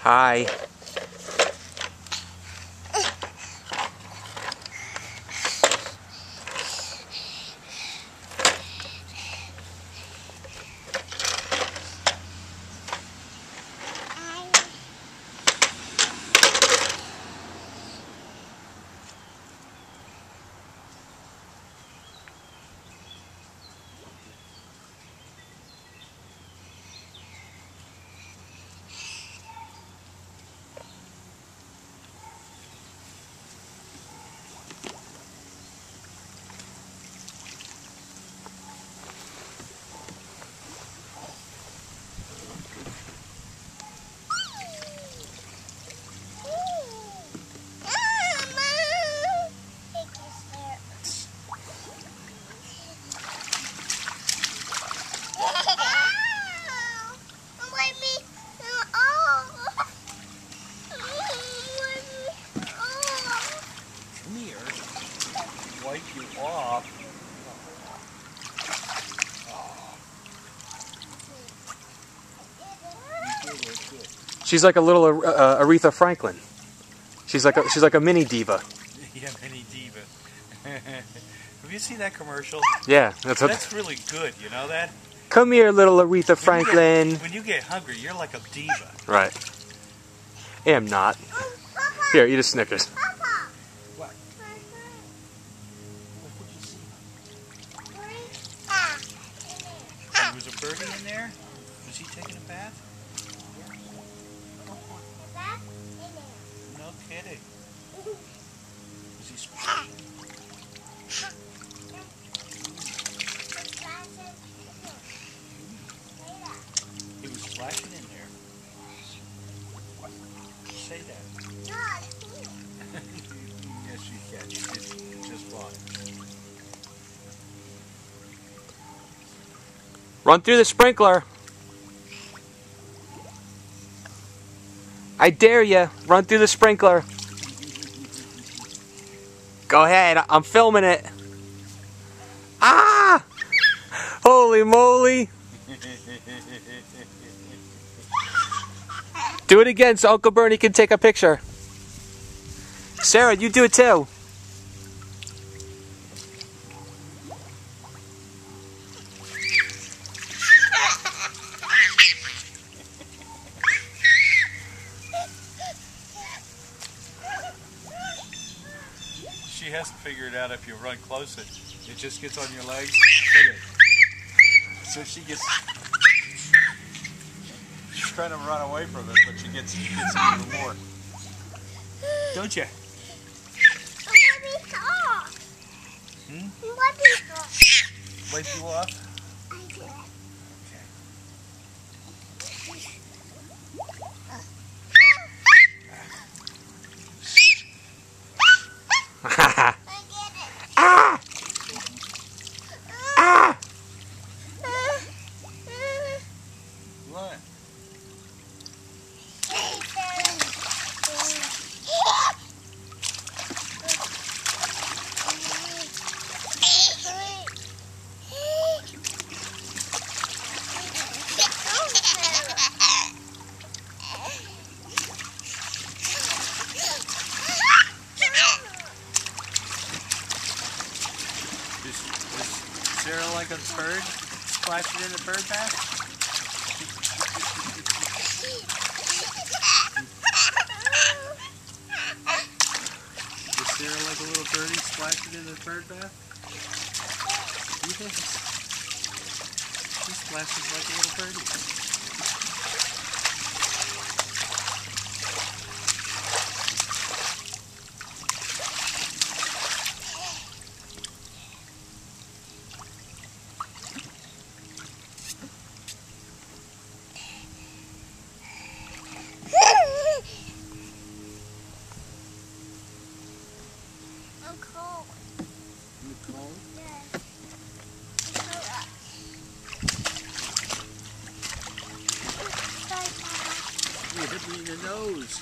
Hi. Wipe you off. She's like a little Aretha Franklin. She's like a mini diva. Yeah, mini diva. Have you seen that commercial? Yeah, that's really good. You know that? Come here, little Aretha Franklin. When you get hungry, you're like a diva. Right. I am not. Here, eat a Snickers. What? What did you see? There was a birdie in there? Was he taking a bath? No kidding. Was he splashing? He was splashing in there. Say that. Yes, you can. You just fine. Run through the sprinkler. I dare you. Run through the sprinkler. Go ahead. I'm filming it. Ah! Holy moly. Do it again so Uncle Bernie can take a picture. Sarah, you do it too. She has to figure it out if you run close. It just gets on your legs. Look at it. So she's trying to run away from it, but she gets even more. Don't you? Hmm? Wipe you off? What? Is Sarah like a bird? Splashing in the bird bath? Is Sarah like a little birdie splashing in the bird bath? Yes. She splashes like a little birdie. I'm cold. You cold? Yeah. You hit me in the nose.